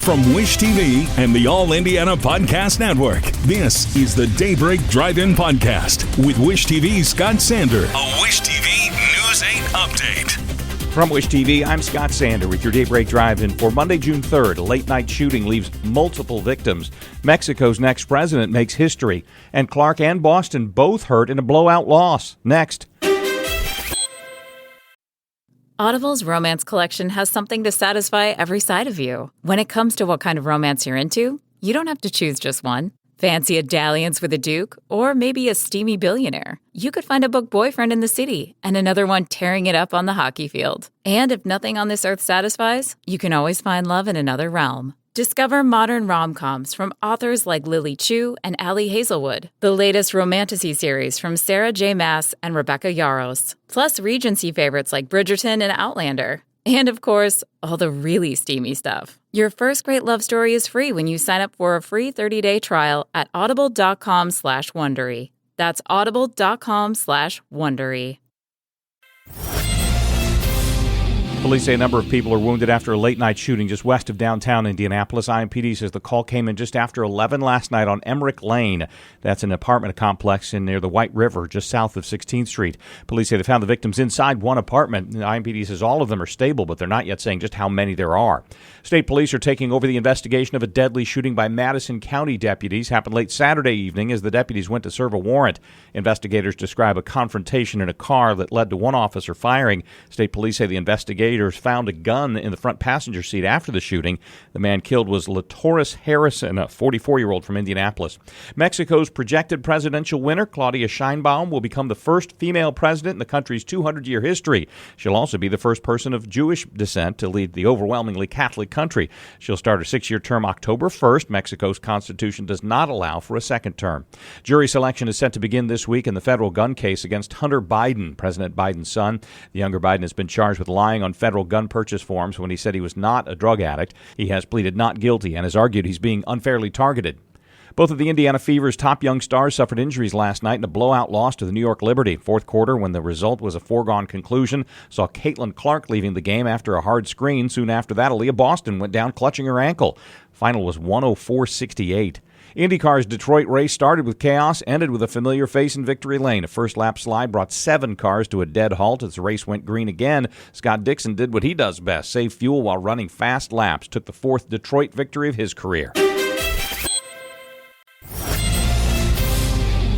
From Wish TV and the All Indiana Podcast Network, this is the Daybreak Drive-In Podcast with Wish TV's Scott Sander. A Wish TV News 8 update. From Wish TV, I'm Scott Sander with your Daybreak Drive-In for Monday, June 3rd. A late-night shooting leaves multiple victims. Mexico's next president makes history. And Clark and Boston both hurt in a blowout loss. Next. Audible's romance collection has something to satisfy every side of you. When it comes to what kind of romance you're into, you don't have to choose just one. Fancy a dalliance with a duke, or maybe a steamy billionaire. You could find a book boyfriend in the city and another one tearing it up on the hockey field. And if nothing on this earth satisfies, you can always find love in another realm. Discover modern rom-coms from authors like Lily Chu and Ali Hazelwood, the latest romantasy series from Sarah J. Maas and Rebecca Yarros, plus Regency favorites like Bridgerton and Outlander. And of course, all the really steamy stuff. Your first great love story is free when you sign up for a free 30-day trial at audible.com/Wondery. That's audible.com/Wondery. Police say a number of people are wounded after a late-night shooting just west of downtown Indianapolis. IMPD says the call came in just after 11 last night on Emmerich Lane. That's an apartment complex near the White River, just south of 16th Street. Police say they found the victims inside one apartment. The IMPD says all of them are stable, but they're not yet saying just how many there are. State police are taking over the investigation of a deadly shooting by Madison County deputies. Happened late Saturday evening as the deputies went to serve a warrant. Investigators describe a confrontation in a car that led to one officer firing. State police say the investigators found a gun in the front passenger seat after the shooting. The man killed was Latoris Harrison, a 44-year-old from Indianapolis. Mexico's projected presidential winner, Claudia Sheinbaum, will become the first female president in the country's 200-year history. She'll also be the first person of Jewish descent to lead the overwhelmingly Catholic country. She'll start a 6-year term October 1st. Mexico's constitution does not allow for a second term. Jury selection is set to begin this week in the federal gun case against Hunter Biden, President Biden's son. The younger Biden has been charged with lying on federal gun purchase forms when he said he was not a drug addict. He has pleaded not guilty and has argued he's being unfairly targeted. Both of the Indiana Fever's top young stars suffered injuries last night in a blowout loss to the New York Liberty. Fourth quarter, when the result was a foregone conclusion, saw Caitlin Clark leaving the game after a hard screen. Soon after that, Aaliyah Boston went down clutching her ankle. Final was 104-68. IndyCar's Detroit race started with chaos, ended with a familiar face in victory lane. A first-lap slide brought 7 cars to a dead halt as the race went green again. Scott Dixon did what he does best, save fuel while running fast laps. Took the 4th Detroit victory of his career.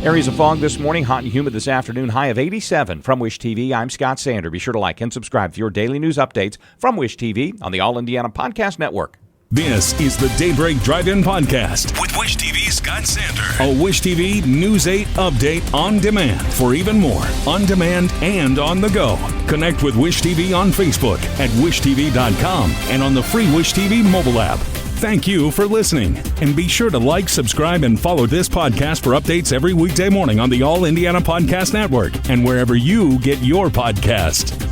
Areas of fog this morning, hot and humid this afternoon, high of 87. From Wish TV, I'm Scott Sander. Be sure to like and subscribe for your daily news updates from Wish TV on the All Indiana Podcast Network. This is the Daybreak Drive-In Podcast with Wish TV's Scott Sander. A Wish TV News 8 update on demand for even more on demand and on the go. Connect with Wish TV on Facebook at wishtv.com and on the free Wish TV mobile app. Thank you for listening. And be sure to like, subscribe, and follow this podcast for updates every weekday morning on the All Indiana Podcast Network and wherever you get your podcasts.